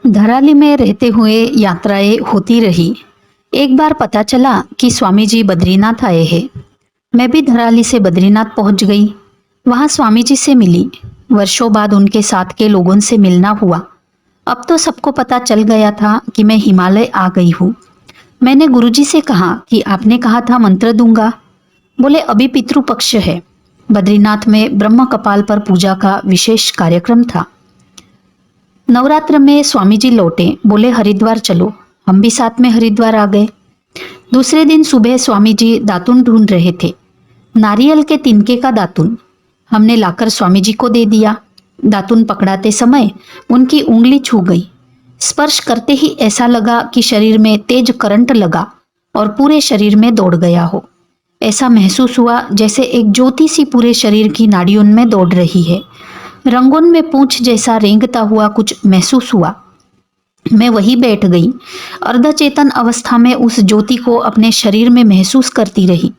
धराली में रहते हुए यात्राएं होती रही। एक बार पता चला कि स्वामी जी बद्रीनाथ आए हैं। मैं भी धराली से बद्रीनाथ पहुंच गई। वहां स्वामी जी से मिली। वर्षों बाद उनके साथ के लोगों से मिलना हुआ। अब तो सबको पता चल गया था कि मैं हिमालय आ गई हूँ। मैंने गुरुजी से कहा कि आपने कहा था मंत्र दूंगा। बोले अभी पितृपक्ष है। बद्रीनाथ में ब्रह्म कपाल पर पूजा का विशेष कार्यक्रम था। नवरात्र में स्वामी जी लौटे, बोले हरिद्वार चलो। हम भी साथ में हरिद्वार आ गए। दूसरे दिन सुबह स्वामी जी दातुन ढूंढ रहे थे। नारियल के तिनके का दातुन हमने लाकर स्वामी जी को दे दिया। दातुन पकड़ाते समय उनकी उंगली छू गई। स्पर्श करते ही ऐसा लगा कि शरीर में तेज करंट लगा और पूरे शरीर में दौड़ गया हो। ऐसा महसूस हुआ जैसे एक ज्योति सी पूरे शरीर की नाड़ियों में दौड़ रही है। रंगों में पूंछ जैसा रेंगता हुआ कुछ महसूस हुआ। मैं वहीं बैठ गई। अर्धचेतन अवस्था में उस ज्योति को अपने शरीर में महसूस करती रही।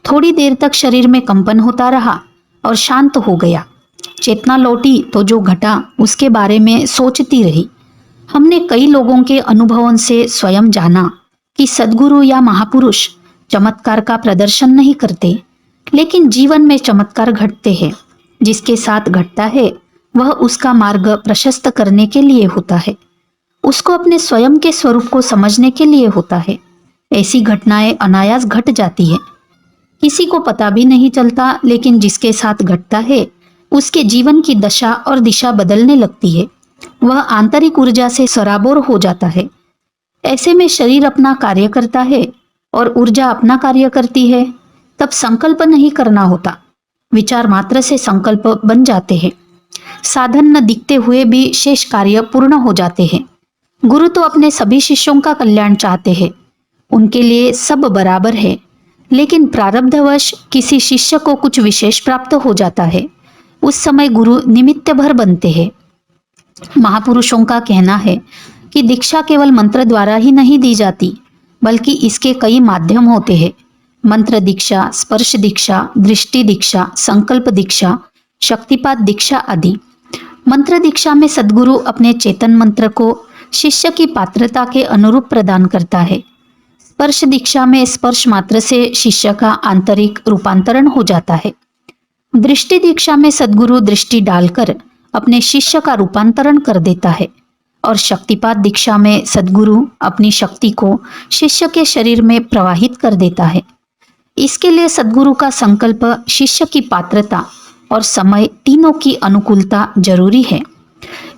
थोड़ी देर तक शरीर में कंपन होता रहा और शांत हो गया। चेतना लौटी तो जो घटा उसके बारे में सोचती रही। हमने कई लोगों के अनुभवों से स्वयं जाना कि सद्गुरु या महापुरुष चमत्कार का प्रदर्शन नहीं करते, लेकिन जीवन में चमत्कार घटते हैं। जिसके साथ घटता है वह उसका मार्ग प्रशस्त करने के लिए होता है, उसको अपने स्वयं के स्वरूप को समझने के लिए होता है। ऐसी घटनाएं अनायास घट जाती है, किसी को पता भी नहीं चलता, लेकिन जिसके साथ घटता है उसके जीवन की दशा और दिशा बदलने लगती है। वह आंतरिक ऊर्जा से सराबोर हो जाता है। ऐसे में शरीर अपना कार्य करता है और ऊर्जा अपना कार्य करती है। तब संकल्प नहीं करना होता, विचार मात्र से संकल्प बन जाते हैं। साधन न दिखते हुए भी शेष कार्य पूर्ण हो जाते हैं। गुरु तो अपने सभी शिष्यों का कल्याण चाहते हैं, उनके लिए सब बराबर है, लेकिन प्रारब्धवश किसी शिष्य को कुछ विशेष प्राप्त हो जाता है। उस समय गुरु निमित्त भर बनते हैं। महापुरुषों का कहना है कि दीक्षा केवल मंत्र द्वारा ही नहीं दी जाती, बल्कि इसके कई माध्यम होते हैं। मंत्र दीक्षा, स्पर्श दीक्षा, दृष्टि दीक्षा, संकल्प दीक्षा, शक्तिपात दीक्षा आदि। मंत्र दीक्षा में सद्गुरु अपने चेतन मंत्र को शिष्य की पात्रता के अनुरूप प्रदान करता है। स्पर्श दीक्षा में स्पर्श मात्र से शिष्य का आंतरिक रूपांतरण हो जाता है। दृष्टि दीक्षा में सद्गुरु दृष्टि डालकर अपने शिष्य का रूपांतरण कर देता है। और शक्तिपात दीक्षा में सद्गुरु अपनी शक्ति को शिष्य के शरीर में प्रवाहित कर देता है। इसके लिए सद्गुरु का संकल्प, शिष्य की पात्रता और समय तीनों की अनुकूलता जरूरी है।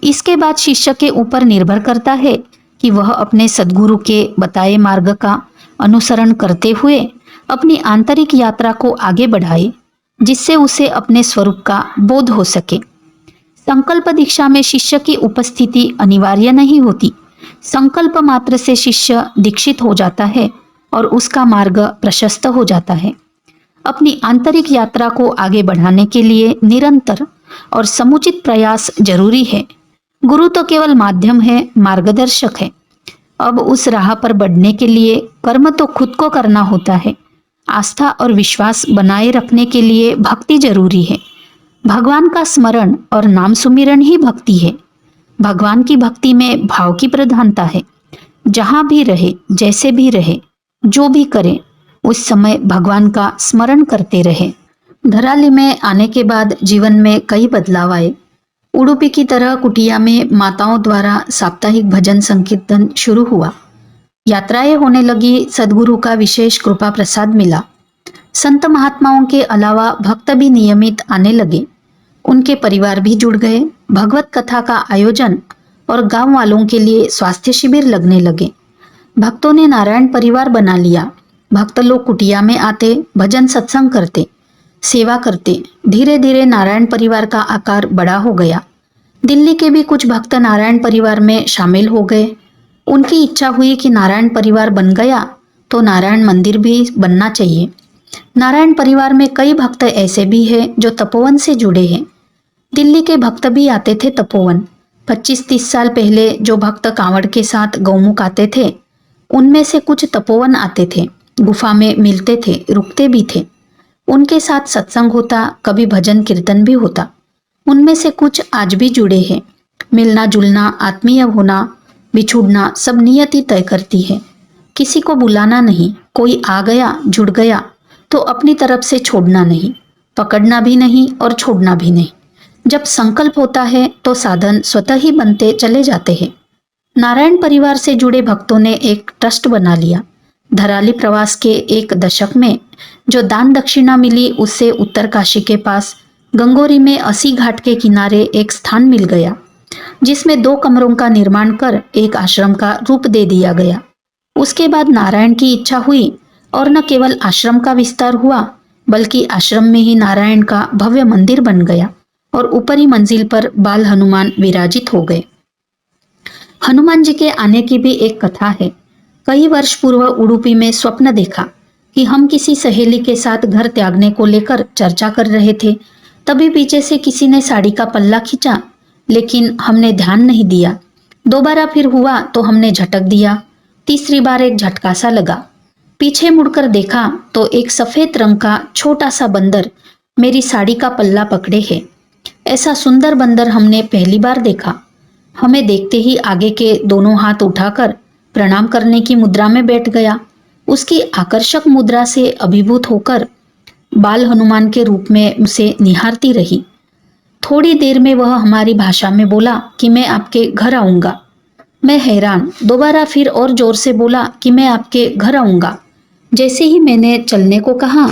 इसके बाद शिष्य के ऊपर निर्भर करता है कि वह अपने सद्गुरु के बताए मार्ग का अनुसरण करते हुए अपनी आंतरिक यात्रा को आगे बढ़ाए, जिससे उसे अपने स्वरूप का बोध हो सके। संकल्प दीक्षा में शिष्य की उपस्थिति अनिवार्य नहीं होती। संकल्प मात्र से शिष्य दीक्षित हो जाता है और उसका मार्ग प्रशस्त हो जाता है। अपनी आंतरिक यात्रा को आगे बढ़ाने के लिए निरंतर और समुचित प्रयास जरूरी है। गुरु तो केवल माध्यम है, मार्गदर्शक है। अब उस राह पर बढ़ने के लिए कर्म तो खुद को करना होता है। आस्था और विश्वास बनाए रखने के लिए भक्ति जरूरी है। भगवान का स्मरण और नाम सुमिरन ही भक्ति है। भगवान की भक्ति में भाव की प्रधानता है। जहां भी रहे, जैसे भी रहे, जो भी करे, उस समय भगवान का स्मरण करते रहे। धराली में आने के बाद जीवन में कई बदलाव आए। उडुपी की तरह कुटिया में माताओं द्वारा साप्ताहिक भजन संकीर्तन शुरू हुआ। यात्राएं होने लगी। सद्गुरु का विशेष कृपा प्रसाद मिला। संत महात्माओं के अलावा भक्त भी नियमित आने लगे। उनके परिवार भी जुड़ गए। भगवत कथा का आयोजन और गांव वालों के लिए स्वास्थ्य शिविर लगने लगे। भक्तों ने नारायण परिवार बना लिया। भक्त लोग कुटिया में आते, भजन सत्संग करते, सेवा करते। धीरे धीरे नारायण परिवार का आकार बड़ा हो गया। दिल्ली के भी कुछ भक्त नारायण परिवार में शामिल हो गए। उनकी इच्छा हुई कि नारायण परिवार बन गया तो नारायण मंदिर भी बनना चाहिए। नारायण परिवार में कई भक्त ऐसे भी हैं जो तपोवन से जुड़े हैं। दिल्ली के भक्त भी आते थे तपोवन। 25-30 साल पहले जो भक्त कांवड़ के साथ गौमुख आते थे, उनमें से कुछ तपोवन आते थे, गुफा में मिलते थे, रुकते भी थे। उनके साथ सत्संग होता, कभी भजन कीर्तन भी होता। उनमें से कुछ आज भी जुड़े हैं। मिलना जुलना, आत्मीय होना, बिछुड़ना सब नियति तय करती है। किसी को बुलाना नहीं, कोई आ गया जुड़ गया तो अपनी तरफ से छोड़ना नहीं, पकड़ना भी नहीं और छोड़ना भी नहीं। जब संकल्प होता है तो साधन स्वतः ही बनते चले जाते हैं। नारायण परिवार से जुड़े भक्तों ने एक ट्रस्ट बना लिया। धराली प्रवास के एक दशक में जो दान दक्षिणा मिली उससे उत्तरकाशी के पास गंगोरी में 80 घाट के किनारे एक स्थान मिल गया, जिसमें 2 कमरों का निर्माण कर एक आश्रम का रूप दे दिया गया। उसके बाद नारायण की इच्छा हुई और न केवल आश्रम का विस्तार हुआ, बल्कि आश्रम में ही नारायण का भव्य मंदिर बन गया और ऊपरी मंजिल पर बाल हनुमान विराजित हो गए। हनुमान जी के आने की भी एक कथा है। कई वर्ष पूर्व उडुपी में स्वप्न देखा कि हम किसी सहेली के साथ घर त्यागने को लेकर चर्चा कर रहे थे। तभी पीछे से किसी ने साड़ी का पल्ला खींचा, लेकिन हमने ध्यान नहीं दिया। दोबारा फिर हुआ तो हमने झटक दिया। तीसरी बार एक झटका सा लगा। पीछे मुड़कर देखा तो एक सफेद रंग का छोटा सा बंदर मेरी साड़ी का पल्ला पकड़े है। ऐसा सुंदर बंदर हमने पहली बार देखा। हमें देखते ही आगे के दोनों हाथ उठाकर प्रणाम करने की मुद्रा में बैठ गया। उसकी आकर्षक मुद्रा से अभिभूत होकर बाल हनुमान के रूप में उसे निहारती रही। थोड़ी देर में वह हमारी भाषा में बोला कि मैं आपके घर आऊंगा। मैं हैरान, दोबारा फिर और जोर से बोला कि मैं आपके घर आऊंगा। जैसे ही मैंने चलने को कहा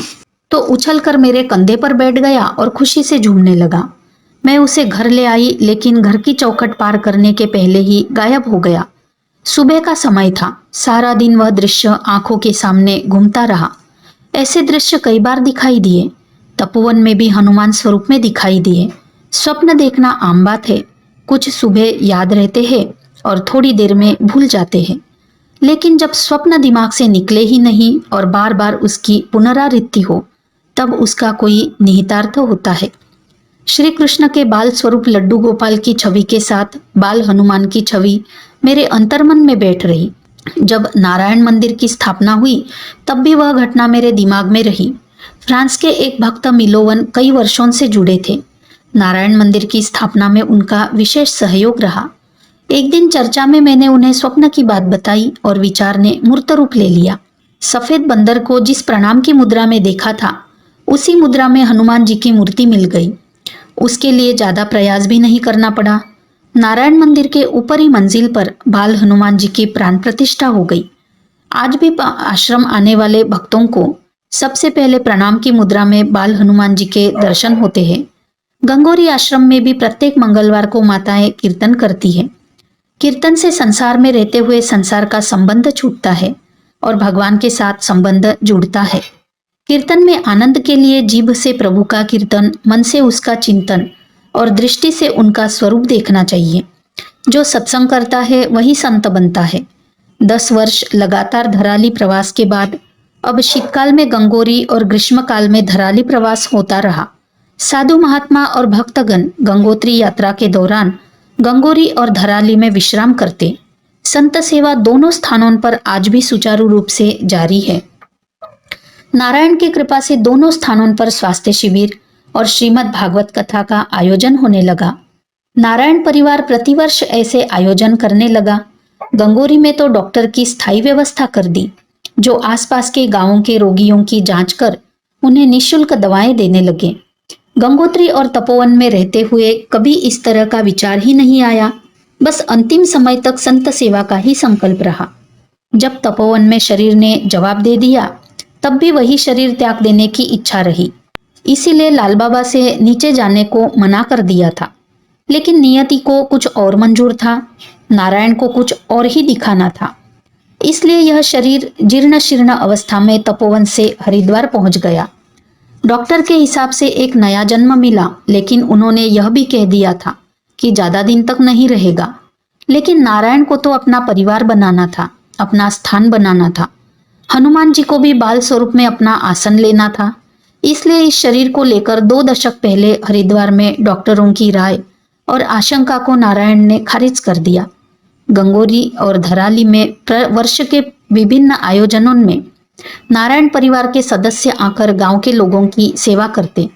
तो उछलकर मेरे कंधे पर बैठ गया और खुशी से झूमने लगा। मैं उसे घर ले आई, लेकिन घर की चौखट पार करने के पहले ही गायब हो गया। सुबह का समय था। सारा दिन वह दृश्य आंखों के सामने घूमता रहा। ऐसे दृश्य कई बार दिखाई दिए। तपोवन में भी हनुमान स्वरूप में दिखाई दिए। स्वप्न देखना आम बात है। कुछ सुबह याद रहते हैं और थोड़ी देर में भूल जाते हैं, लेकिन जब स्वप्न दिमाग से निकले ही नहीं और बार बार उसकी पुनरावृत्ति हो, तब उसका कोई निहितार्थ होता है। श्री कृष्ण के बाल स्वरूप लड्डू गोपाल की छवि के साथ बाल हनुमान की छवि मेरे अंतर्मन में बैठ रही। जब नारायण मंदिर की स्थापना हुई तब भी वह घटना मेरे दिमाग में रही। फ्रांस के एक भक्त मिलोवन कई वर्षों से जुड़े थे। नारायण मंदिर की स्थापना में उनका विशेष सहयोग रहा। एक दिन चर्चा में मैंने उन्हें स्वप्न की बात बताई और विचार ने मूर्त रूप ले लिया। सफेद बंदर को जिस प्रणाम की मुद्रा में देखा था, उसी मुद्रा में हनुमान जी की मूर्ति मिल गई। उसके लिए ज्यादा प्रयास भी नहीं करना पड़ा। नारायण मंदिर के ऊपरी मंजिल पर बाल हनुमान जी की प्राण प्रतिष्ठा हो गई। आज भी आश्रम आने वाले भक्तों को सबसे पहले प्रणाम की मुद्रा में बाल हनुमान जी के दर्शन होते हैं। गंगोरी आश्रम में भी प्रत्येक मंगलवार को माताएं कीर्तन करती हैं। कीर्तन से संसार में रहते हुए संसार का संबंध छूटता है और भगवान के साथ संबंध जुड़ता है। कीर्तन में आनंद के लिए जीभ से प्रभु का कीर्तन, मन से उसका चिंतन और दृष्टि से उनका स्वरूप देखना चाहिए। जो सत्संग करता है वही संत बनता है। 10 वर्ष लगातार धराली प्रवास के बाद अब शीतकाल में गंगोरी और ग्रीष्मकाल में धराली प्रवास होता रहा। साधु महात्मा और भक्तगण गंगोत्री यात्रा के दौरान गंगोरी और धराली में विश्राम करते। संत सेवा दोनों स्थानों पर आज भी सुचारू रूप से जारी है। नारायण की कृपा से दोनों स्थानों पर स्वास्थ्य शिविर और श्रीमद् भागवत कथा का आयोजन होने लगा। नारायण परिवार प्रतिवर्ष ऐसे आयोजन करने लगा। गंगोरी में तो डॉक्टर की स्थायी व्यवस्था कर दी, जो आसपास के गांवों के रोगियों की जांच कर उन्हें निःशुल्क दवाएं देने लगे। गंगोत्री और तपोवन में रहते हुए कभी इस तरह का विचार ही नहीं आया। बस अंतिम समय तक संत सेवा का ही संकल्प रहा। जब तपोवन में शरीर ने जवाब दे दिया, तब भी वही शरीर त्याग देने की इच्छा रही। इसीलिए लाल बाबा से नीचे जाने को मना कर दिया था, लेकिन नियति को कुछ और मंजूर था। नारायण को कुछ और ही दिखाना था। इसलिए यह शरीर जीर्ण शीर्ण अवस्था में तपोवन से हरिद्वार पहुंच गया। डॉक्टर के हिसाब से एक नया जन्म मिला, लेकिन उन्होंने यह भी कह दिया था कि ज्यादा दिन तक नहीं रहेगा। लेकिन नारायण को तो अपना परिवार बनाना था, अपना स्थान बनाना था। हनुमान जी को भी बाल स्वरूप में अपना आसन लेना था। इसलिए इस शरीर को लेकर 2 दशक पहले हरिद्वार में डॉक्टरों की राय और आशंका को नारायण ने खारिज कर दिया। गंगोरी और धराली में वर्ष के विभिन्न आयोजनों में नारायण परिवार के सदस्य आकर गांव के लोगों की सेवा करते।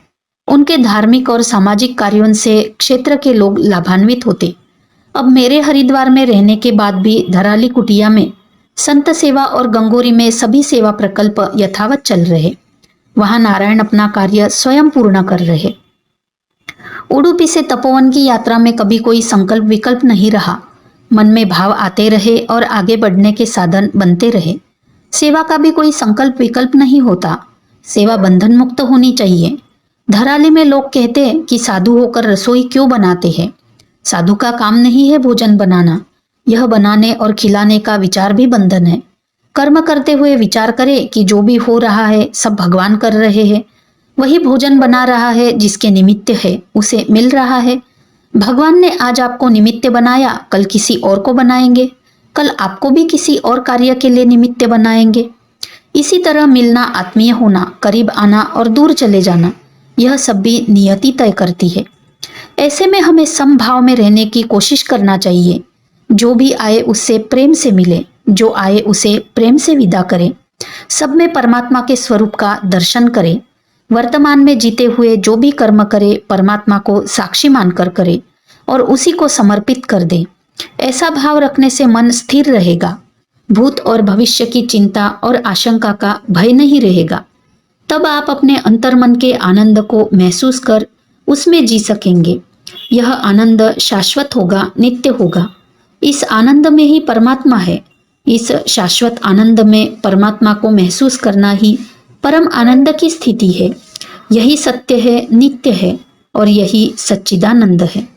उनके धार्मिक और सामाजिक कार्यों से क्षेत्र के लोग लाभान्वित होते। अब मेरे हरिद्वार में रहने के बाद भी धराली कुटिया में संत सेवा और गंगोरी में सभी सेवा प्रकल्प यथावत चल रहे। वहां नारायण अपना कार्य स्वयं पूर्ण कर रहे। उडुपी से तपोवन की यात्रा में कभी कोई संकल्प विकल्प नहीं रहा। मन में भाव आते रहे और आगे बढ़ने के साधन बनते रहे। सेवा का भी कोई संकल्प विकल्प नहीं होता। सेवा बंधन मुक्त होनी चाहिए। धराली में लोग कहते हैं कि साधु होकर रसोई क्यों बनाते हैं। साधु का काम नहीं है भोजन बनाना। यह बनाने और खिलाने का विचार भी बंधन है। कर्म करते हुए विचार करे कि जो भी हो रहा है सब भगवान कर रहे हैं। वही भोजन बना रहा है जिसके निमित्त है उसे मिल रहा है। भगवान ने आज आपको निमित्त बनाया, कल किसी और को बनाएंगे। कल आपको भी किसी और कार्य के लिए निमित्त बनाएंगे। इसी तरह मिलना, आत्मीय होना, करीब आना और दूर चले जाना, यह सब भी नियति तय करती है। ऐसे में हमें समभाव में रहने की कोशिश करना चाहिए। जो भी आए उससे प्रेम से मिले, जो आए उसे प्रेम से विदा करें। सब में परमात्मा के स्वरूप का दर्शन करें। वर्तमान में जीते हुए जो भी कर्म करे परमात्मा को साक्षी मानकर करे और उसी को समर्पित कर दे। ऐसा भाव रखने से मन स्थिर रहेगा। भूत और भविष्य की चिंता और आशंका का भय नहीं रहेगा। तब आप अपने अंतर्मन के आनंद को महसूस कर उसमें जी सकेंगे। यह आनंद शाश्वत होगा, नित्य होगा। इस आनंद में ही परमात्मा है। इस शाश्वत आनंद में परमात्मा को महसूस करना ही परम आनंद की स्थिति है। यही सत्य है, नित्य है और यही सच्चिदानंद है।